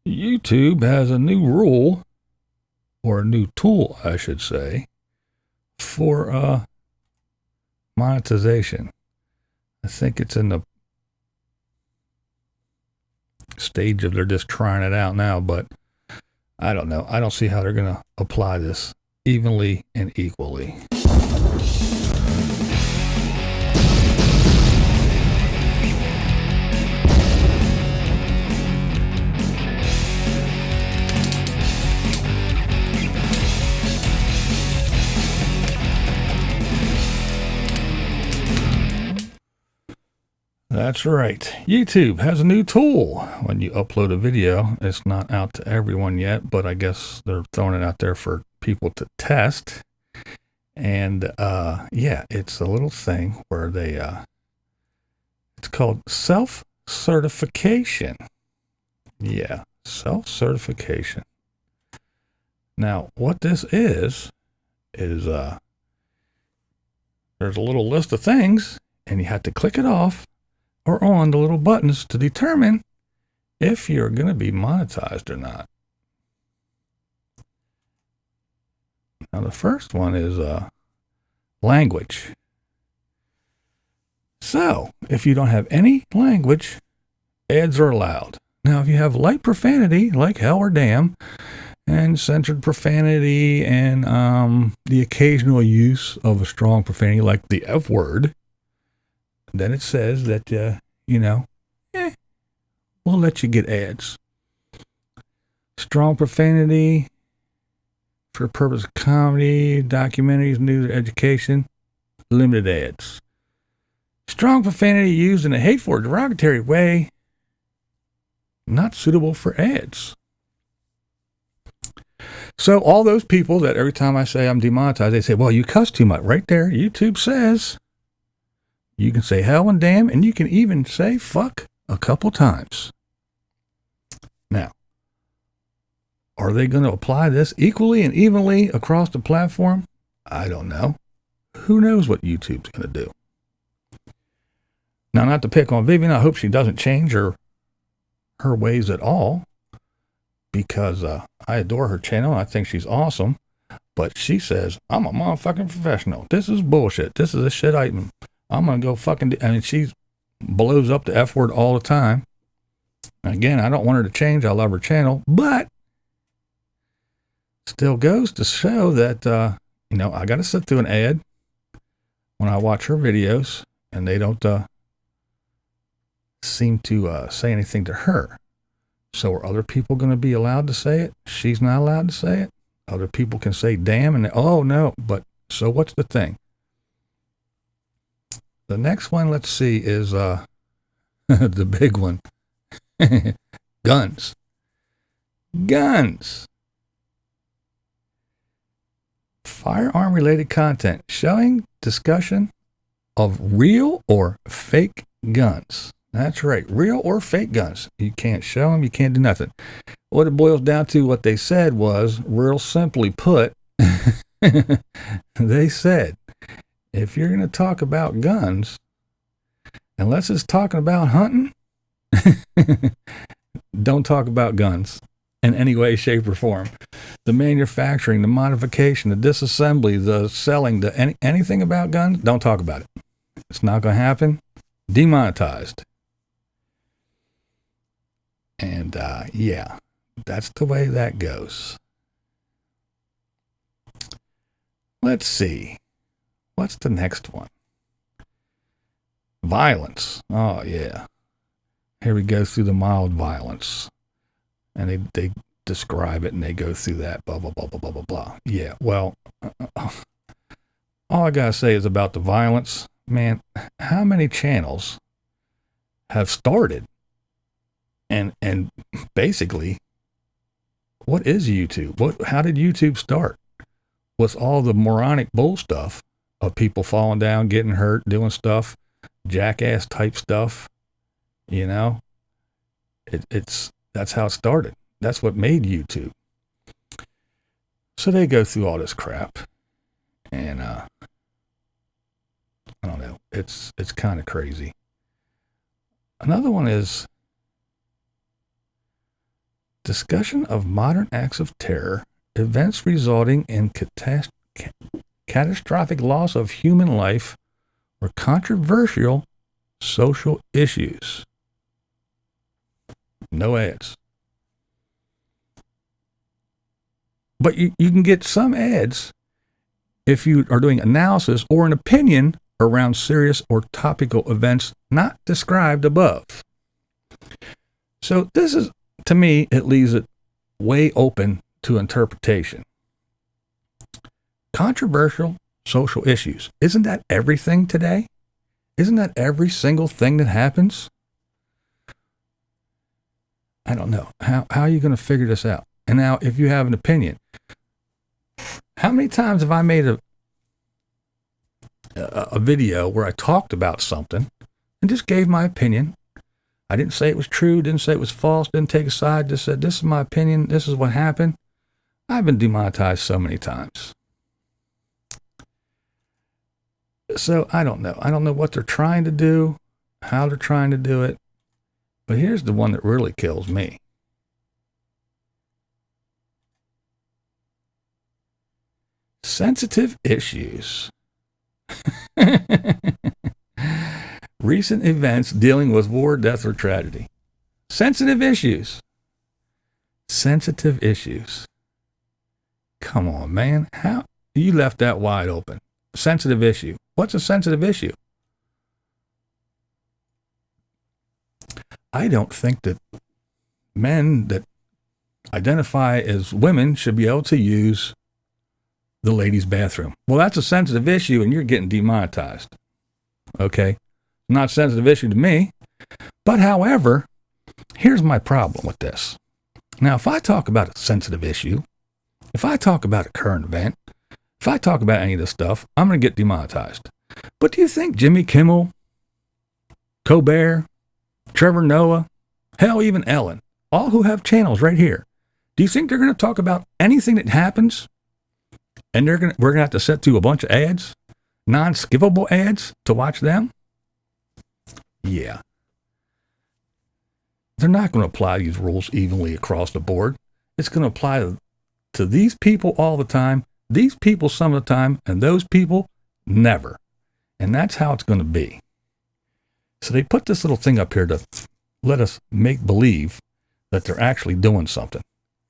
YouTube has a new rule, or a new tool, I should say, for monetization. I think it's in the stage of they're just trying it out now, but I don't know. I don't see how they're going to apply this evenly and equally. That's right. YouTube has a new tool when you upload a video. It's not out to everyone yet, but I guess they're throwing it out there for people to test. And yeah, it's a little thing where they it's called self-certification. Yeah, self-certification. Now, what this is there's a little list of things, and you have to click it off or on the little buttons to determine if you're going to be monetized or not. Now, the first one is language. So, if you don't have any language, ads are allowed. Now, if you have light profanity, like hell or damn, and censored profanity, and the occasional use of a strong profanity, like the F word, then it says that, we'll let you get ads. Strong profanity for the purpose of comedy, documentaries, news, or education, limited ads. Strong profanity used in a hateful or derogatory way, not suitable for ads. So all those people that every time I say I'm demonetized, they say, well, you cuss too much. Right there, YouTube says you can say hell and damn, and you can even say fuck a couple times. Now, are they going to apply this equally and evenly across the platform? I don't know. Who knows what YouTube's going to do? Now, not to pick on Vivian, I hope she doesn't change her ways at all, because I adore her channel. I think she's awesome. But she says, I'm a motherfucking professional. This is bullshit. This is a shit item. I'm going to go fucking... she blows up the F word all the time. Again, I don't want her to change. I love her channel. But still goes to show that, I got to sit through an ad when I watch her videos, and they don't seem to say anything to her. So are other people going to be allowed to say it? She's not allowed to say it. Other people can say damn and oh no, but so what's the thing? The next one, let's see, is the big one. Guns. Firearm related content showing discussion of real or fake guns. That's right, real or fake guns. You can't show them, you can't do nothing. What it boils down to, what they said was, real simply put, they said, if you're going to talk about guns, unless it's talking about hunting, don't talk about guns in any way, shape, or form. The manufacturing, the modification, the disassembly, the selling, anything about guns, don't talk about it. It's not going to happen. Demonetized. And yeah, that's the way that goes. Let's see. What's the next one? Violence. Oh, yeah. Here we go through the mild violence. And they describe it and they go through that, blah, blah, blah, blah, blah, blah, blah. Yeah, well, all I got to say is about the violence. Man, how many channels have started? And basically, what is YouTube? How did YouTube start? With all the moronic bull stuff of people falling down, getting hurt, doing stuff, jackass type stuff, that's how it started. That's what made YouTube. So they go through all this crap, and I don't know. It's kind of crazy. Another one is Discussion of modern acts of terror, events resulting in catastrophic loss of human life, or controversial social issues. No ads. But you can get some ads if you are doing analysis or an opinion around serious or topical events not described above. So this is, to me, it leaves it way open to interpretation. Controversial social issues. Isn't that everything today? Isn't that every single thing that happens? I don't know. How are you going to figure this out? And now, if you have an opinion, how many times have I made a video where I talked about something and just gave my opinion? I didn't say it was true, didn't say it was false, didn't take a side, just said, this is my opinion, this is what happened. I've been demonetized so many times. So I don't know. I don't know what they're trying to do, how they're trying to do it. But here's the one that really kills me. Sensitive issues. Recent events dealing with war, death, or tragedy. Sensitive issues. Sensitive issues. Come on, man. How you left that wide open? Sensitive issue. What's a sensitive issue? I don't think that men that identify as women should be able to use the ladies' bathroom. Well, that's a sensitive issue and you're getting demonetized. Okay? Not a sensitive issue to me. But however, here's my problem with this. Now, if I talk about a sensitive issue, if I talk about a current event, if I talk about any of this stuff, I'm going to get demonetized. But do you think Jimmy Kimmel, Colbert, Trevor Noah, hell, even Ellen, all who have channels right here, do you think they're going to talk about anything that happens and we're going to have to sit through a bunch of ads, non-skippable ads to watch them? Yeah. They're not going to apply these rules evenly across the board. It's going to apply to these people all the time, these people some of the time, and those people never. And that's how it's going to be. So they put this little thing up here to let us make believe that they're actually doing something.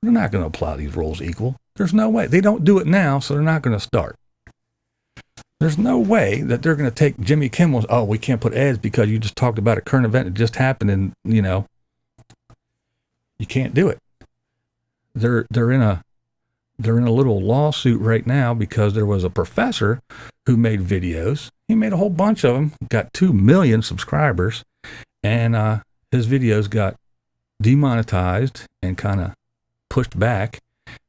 They're not going to apply these rules equal. There's no way. They don't do it now, so they're not going to start. There's no way that they're going to take Jimmy Kimmel's, oh, we can't put ads because you just talked about a current event that just happened and, you know, you can't do it. They're in a little lawsuit right now because there was a professor who made videos. He made a whole bunch of them, got 2 million subscribers, and his videos got demonetized and kind of pushed back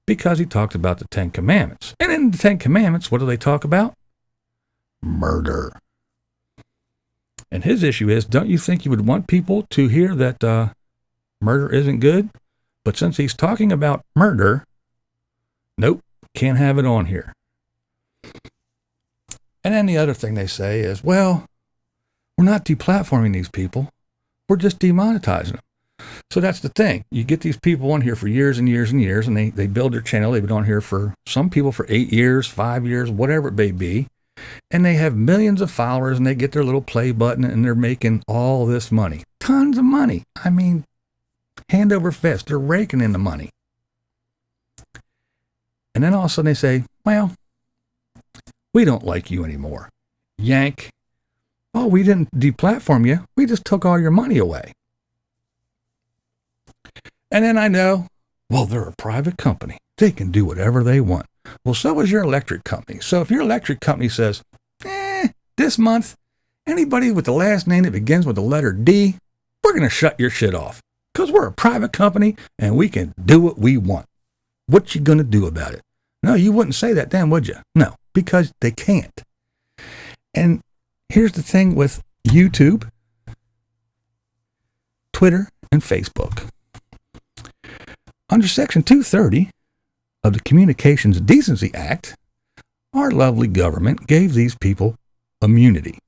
because he talked about the 10 Commandments. And in the 10 Commandments, what do they talk about? Murder. And his issue is, don't you think you would want people to hear that murder isn't good? But since he's talking about murder, nope, can't have it on here. And then the other thing they say is, well, we're not deplatforming these people. We're just demonetizing them. So that's the thing. You get these people on here for years and years and years, and they build their channel. They've been on here for some people for 8 years, 5 years, whatever it may be. And they have millions of followers, and they get their little play button, and they're making all this money. Tons of money. I mean, hand over fist. They're raking in the money. And then all of a sudden they say, well, we don't like you anymore. Yank. Oh, we didn't deplatform you. We just took all your money away. And then I know, well, they're a private company. They can do whatever they want. Well, so is your electric company. So if your electric company says, this month, anybody with the last name that begins with the letter D, we're going to shut your shit off because we're a private company and we can do what we want. What you going to do about it? No, you wouldn't say that then, would you? No, because they can't. And here's the thing with YouTube, Twitter, and Facebook. Under Section 230 of the Communications Decency Act, our lovely government gave these people immunity.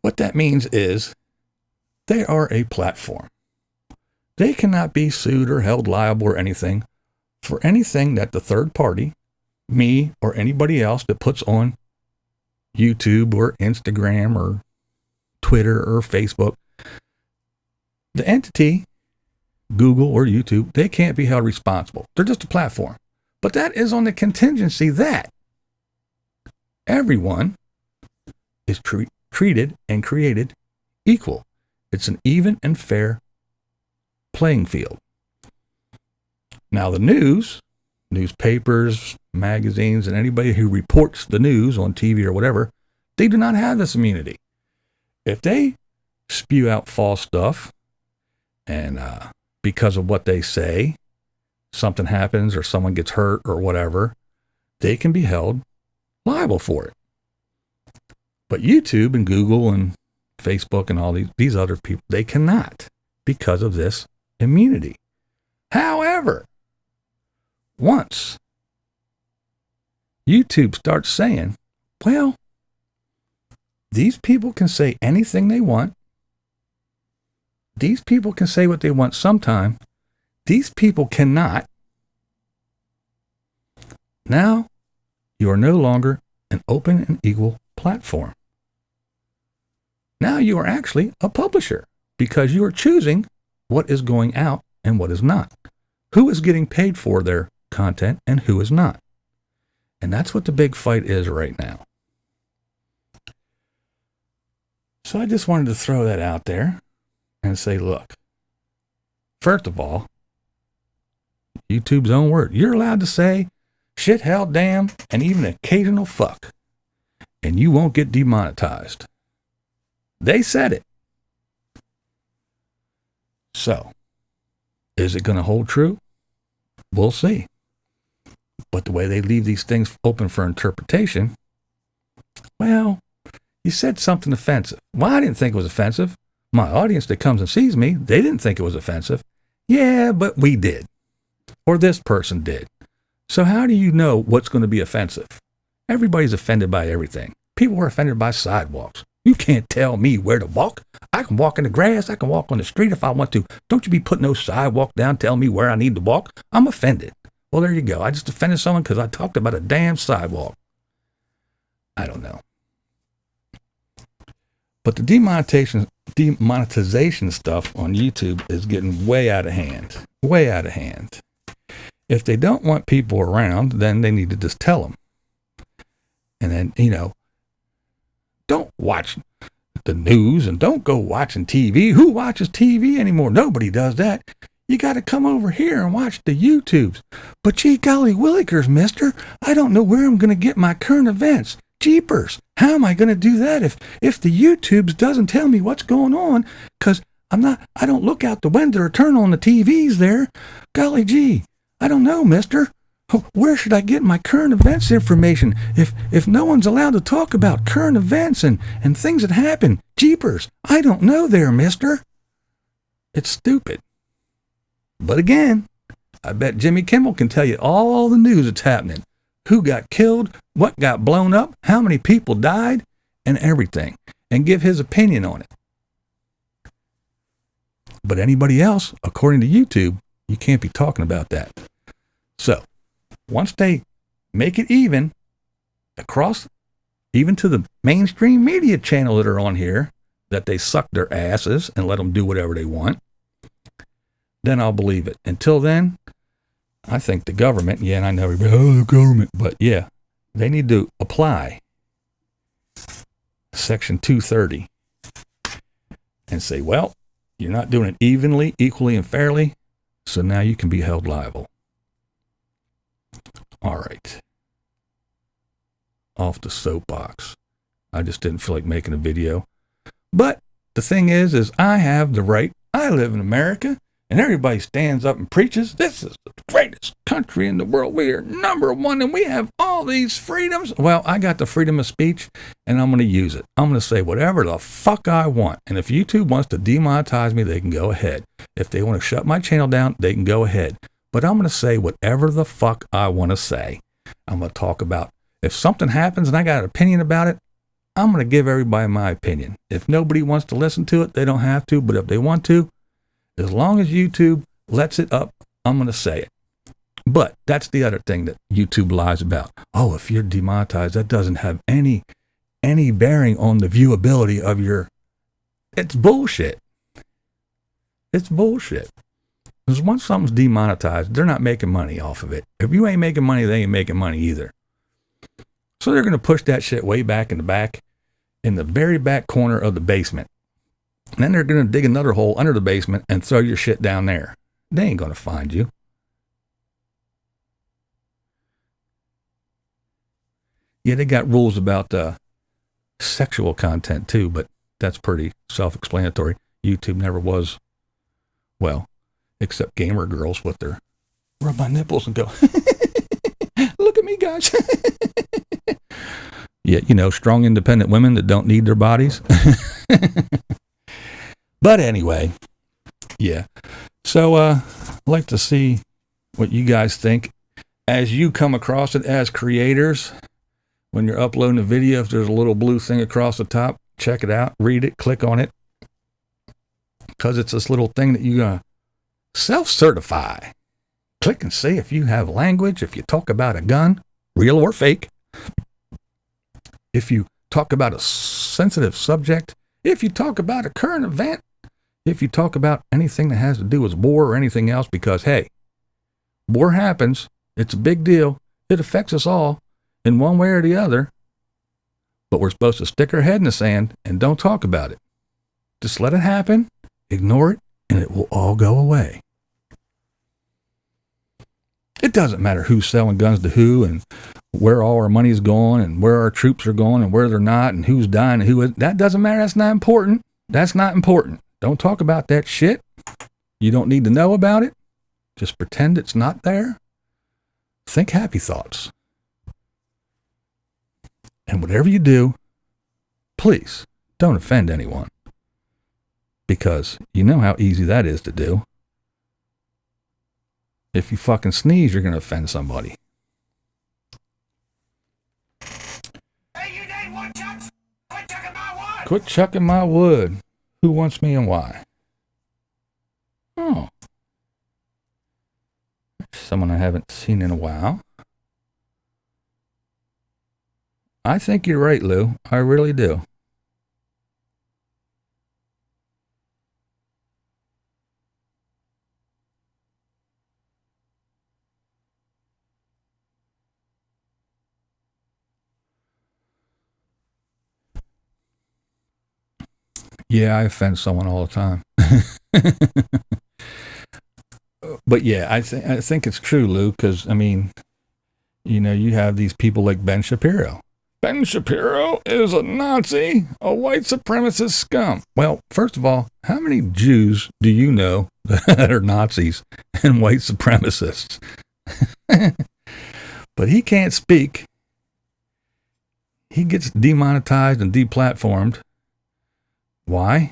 What that means is they are a platform. they cannot be sued or held liable or anything for anything that the third party, me or anybody else that puts on YouTube or Instagram or Twitter or Facebook. The entity, Google or YouTube, they can't be held responsible. They're just a platform. But that is on the contingency that everyone is treated and created equal. It's an even and fair playing field. Now the newspapers, magazines, and anybody who reports the news on TV or whatever, they do not have this immunity. If they spew out false stuff and because of what they say, something happens or someone gets hurt or whatever, they can be held liable for it. But YouTube and Google and Facebook and all these other people, they cannot because of this immunity. However, once YouTube starts saying, well, these people can say anything they want. These people can say what they want sometime. These people cannot. Now, you are no longer an open and equal platform. Now you are actually a publisher because you are choosing what is going out and what is not. Who is getting paid for their content and who is not. And that's what the big fight is right now. So I just wanted to throw that out there and say, look, first of all, YouTube's own word. You're allowed to say shit, hell, damn, and even occasional fuck, and you won't get demonetized. They said it. So, is it going to hold true? We'll see. But the way they leave these things open for interpretation, well, you said something offensive. Well, I didn't think it was offensive. My audience that comes and sees me, they didn't think it was offensive. Yeah, but we did. Or this person did. So how do you know what's going to be offensive? Everybody's offended by everything. People are offended by sidewalks. You can't tell me where to walk. I can walk in the grass. I can walk on the street if I want to. Don't you be putting no sidewalk down telling me where I need to walk. I'm offended. Well, there you go. I just offended someone because I talked about a damn sidewalk. I don't know. But the demonetization stuff on YouTube is getting way out of hand. Way out of hand. If they don't want people around, then they need to just tell them. And then, don't watch the news and don't go watching TV. Who watches TV anymore? Nobody does that. You got to come over here and watch the YouTubes. But gee golly willikers, mister, I don't know where I'm going to get my current events. Jeepers, how am I going to do that if the YouTubes doesn't tell me what's going on? Because I don't look out the window or turn on the TVs there. Golly gee, I don't know, mister. Where should I get my current events information if no one's allowed to talk about current events and things that happen? Jeepers, I don't know there, mister. It's stupid. But again, I bet Jimmy Kimmel can tell you all the news that's happening. Who got killed, what got blown up, how many people died, and everything, and give his opinion on it. But anybody else, according to YouTube, you can't be talking about that. So, once they make it even across, even to the mainstream media channel that are on here, that they suck their asses and let them do whatever they want, then I'll believe it. Until then, I think the government, and I know everybody, the government, but yeah, they need to apply Section 230 and say, well, you're not doing it evenly, equally, and fairly, so now you can be held liable. All right. Off the soapbox. I just didn't feel like making a video. But the thing is I have the right. I live in America, and everybody stands up and preaches, this is the greatest country in the world. We are number one, and we have all these freedoms. Well, I got the freedom of speech, and I'm going to use it. I'm going to say whatever the fuck I want. And if YouTube wants to demonetize me, they can go ahead. If they want to shut my channel down, they can go ahead. But I'm going to say whatever the fuck I want to say. I'm going to talk about, if something happens and I got an opinion about it, I'm going to give everybody my opinion. If nobody wants to listen to it, they don't have to. But if they want to, As long as YouTube lets it up, I'm going to say it. But that's the other thing that YouTube lies about. Oh, if you're demonetized, that doesn't have any bearing on the viewability of your... It's bullshit. It's bullshit. Because once something's demonetized, they're not making money off of it. If you ain't making money, they ain't making money either. So they're going to push that shit way back in the very back corner of the basement. And then they're going to dig another hole under the basement and throw your shit down there. They ain't going to find you. Yeah, they got rules about sexual content too, but that's pretty self-explanatory. YouTube never was, well, except gamer girls with their rub my nipples and go, look at me, guys. Yeah, you know, strong, independent women that don't need their bodies. But anyway, yeah. So I'd like to see what you guys think as you come across it as creators. When you're uploading a video, if there's a little blue thing across the top, check it out, read it, click on it. Because it's this little thing that you self-certify. Click and see if you have language, if you talk about a gun, real or fake. If you talk about a sensitive subject, if you talk about a current event, if you talk about anything that has to do with war or anything else, because, hey, war happens. It's a big deal. It affects us all in one way or the other. But we're supposed to stick our head in the sand and don't talk about it. Just let it happen, ignore it, and it will all go away. It doesn't matter who's selling guns to who and where all our money is going and where our troops are going and where they're not and who's dying and who is. That doesn't matter. That's not important. That's not important. Don't talk about that shit. You don't need to know about it. Just pretend it's not there. Think happy thoughts. And whatever you do, please don't offend anyone. Because you know how easy that is to do. If you fucking sneeze, you're going to offend somebody. Hey, you day one chucks! Quit chucking my wood! Quit chucking my wood. Who wants me and why? Oh. Someone I haven't seen in a while. I think you're right, Lou. I really do. Yeah, I offend someone all the time. But yeah, I think it's true, Lou, because, I mean, you know, you have these people like Ben Shapiro. Ben Shapiro is a Nazi, a white supremacist scum. Well, first of all, how many Jews do you know that are Nazis and white supremacists? But he can't speak. He gets demonetized and deplatformed. Why?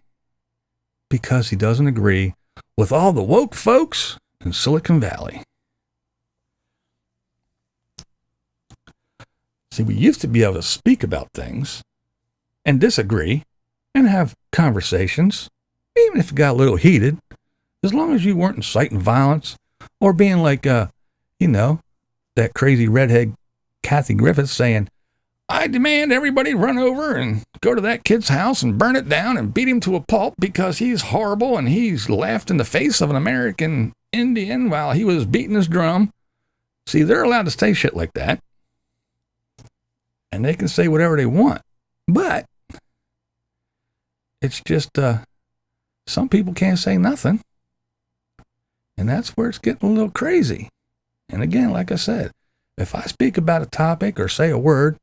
Because he doesn't agree with all the woke folks in Silicon Valley. See, we used to be able to speak about things and disagree and have conversations, even if it got a little heated, as long as you weren't inciting violence or being like, you know, that crazy redhead Kathy Griffiths saying, I demand everybody run over and go to that kid's house and burn it down and beat him to a pulp because he's horrible and he's laughed in the face of an American Indian while he was beating his drum. See, they're allowed to say shit like that. And they can say whatever they want. But it's just some people can't say nothing. And that's where it's getting a little crazy. And again, like I said, if I speak about a topic or say a word,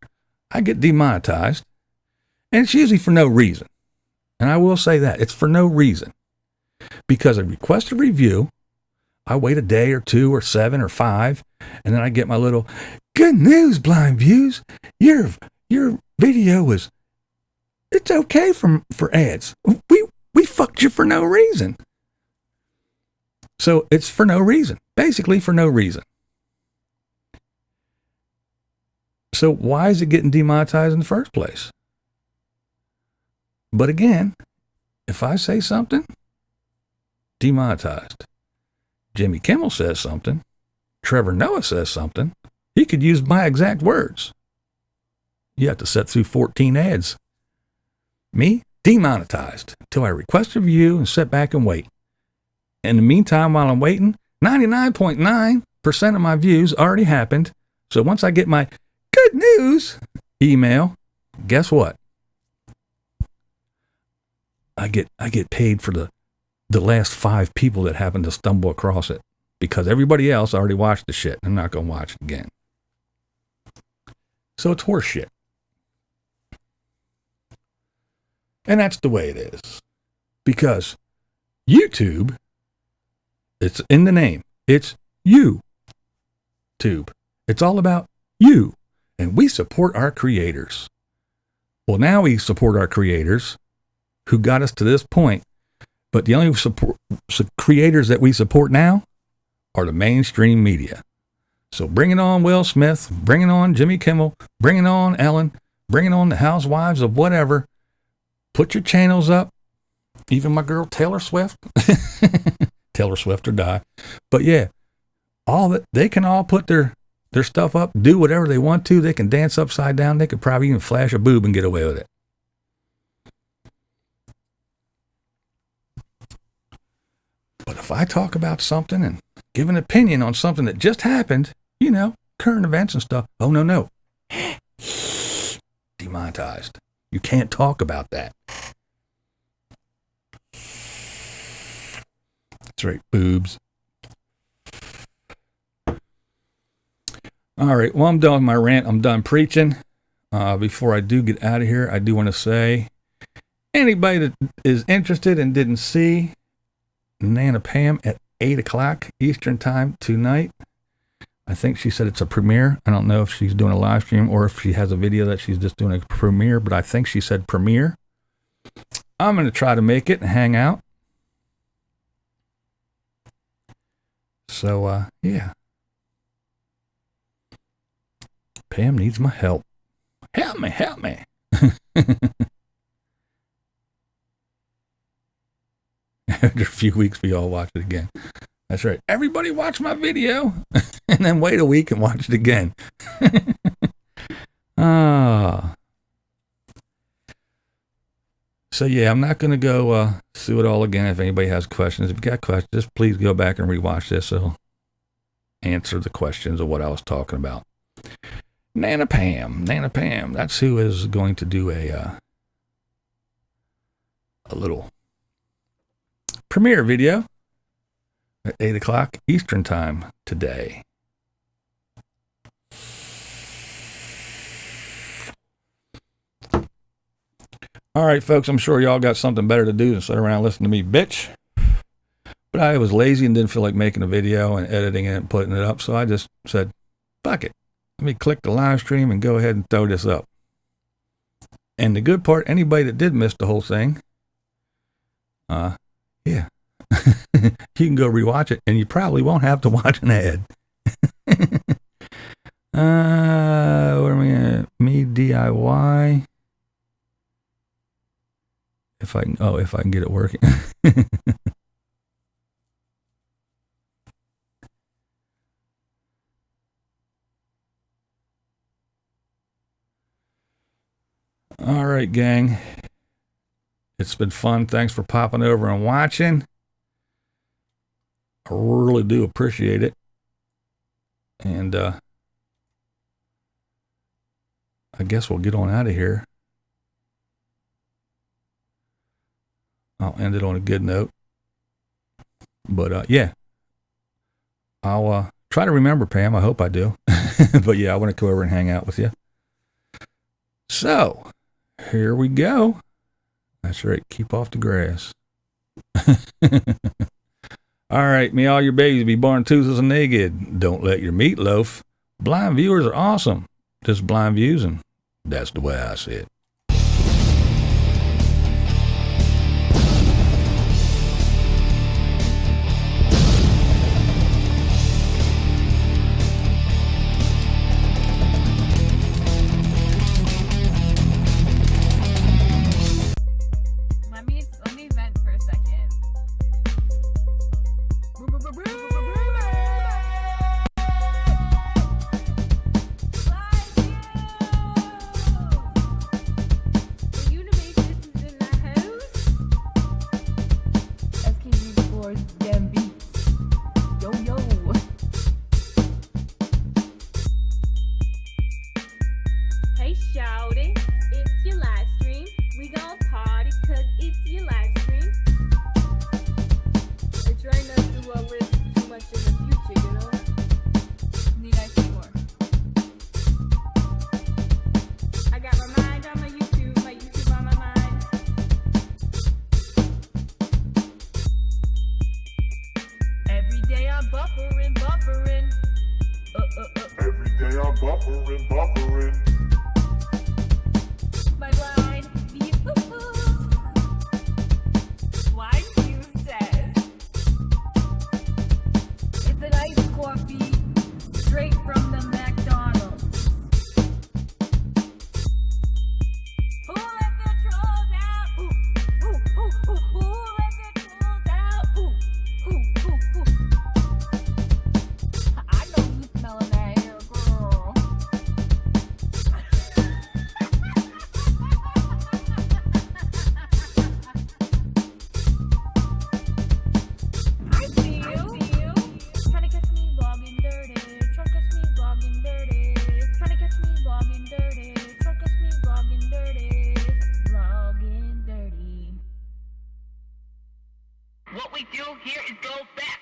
I get demonetized. And it's usually for no reason. And I will say that. It's for no reason. Because I request a review, I wait a day or 2 or 7 or 5, and then I get my little, good news, BlindViews. Your video was, it's okay for ads. We fucked you for no reason. So it's for no reason. Basically for no reason. So why is it getting demonetized in the first place? But again, if I say something, demonetized. Jimmy Kimmel says something. Trevor Noah says something. He could use my exact words. You have to set through 14 ads. Me, demonetized till I request a review and sit back and wait. In the meantime, while I'm waiting, 99.9% of my views already happened. So once I get my good news email, guess what? I get paid for the last 5 people that happen to stumble across it, because everybody else already watched the shit. I'm not going to watch it again. So it's horse shit. And that's the way it is. Because YouTube, it's in the name. It's YouTube. It's all about you. And we support our creators. Well, now we support our creators who got us to this point. But the only creators that we support now are the mainstream media. So bring it on Will Smith, bring it on Jimmy Kimmel, bring it on Ellen, bring it on the housewives of whatever. Put your channels up. Even my girl Taylor Swift. Taylor Swift or die. But yeah, all that they can all put their stuff up, do whatever they want to. They can dance upside down. They could probably even flash a boob and get away with it. But if I talk about something and give an opinion on something that just happened, you know, current events and stuff, oh, no. Demonetized. You can't talk about that. That's right, boobs. All right, well, I'm done with my rant. I'm done preaching. Before I do get out of here, I do want to say, anybody that is interested and didn't see Nana Pam at 8 o'clock Eastern time tonight, I think she said it's a premiere. I don't know if she's doing a live stream or if she has a video that she's just doing a premiere, but I think she said premiere. I'm going to try to make it and hang out. So, yeah. Pam needs my help. Help me. After a few weeks, we all watch it again. That's right. Everybody watch my video and then wait a week and watch it again. So yeah, I'm not going to go through it all again. If anybody has questions, if you got questions, just please go back and rewatch this. It'll answer the questions of what I was talking about. Nana Pam. That's who is going to do a little premiere video at 8 o'clock Eastern time today. All right, folks, I'm sure y'all got something better to do than sit around listening to me bitch. But I was lazy and didn't feel like making a video and editing it and putting it up, so I just said, fuck it. Let me click the live stream and go ahead and throw this up. And the good part, anybody that did miss the whole thing, yeah. You can go rewatch it, and you probably won't have to watch an ad. Where am I at? Me DIY. If I can get it working. All right, gang. It's been fun. Thanks for popping over and watching. I really do appreciate it. And I guess we'll get on out of here. I'll end it on a good note. But yeah, I'll try to remember Pam. I hope I do. But yeah, I want to go over and hang out with you. So, here we go. That's right. Keep off the grass. All right, may all your babies be born toothless and naked. Don't let your meat loaf. Blind viewers are awesome. Just blind views, and that's the way I see it. Let me vent for a second. everybody, cause it's your live stream. I try not to live too much in the future, you know? Need I say more? I got my mind on my YouTube on my mind. Every day I'm buffering. Every day I'm buffering. My blind views. BlindViews says it's an iced coffee straight from the McDonald's. Who let the trolls out? Who let the trolls out? I know you smelling that hair, girl. I see you. Trying to catch me vlogging dirty. Trying to catch me vlogging dirty. Trying to catch me vlogging dirty. Trying to catch me vlogging dirty. Vlogging dirty. What we do here is go back.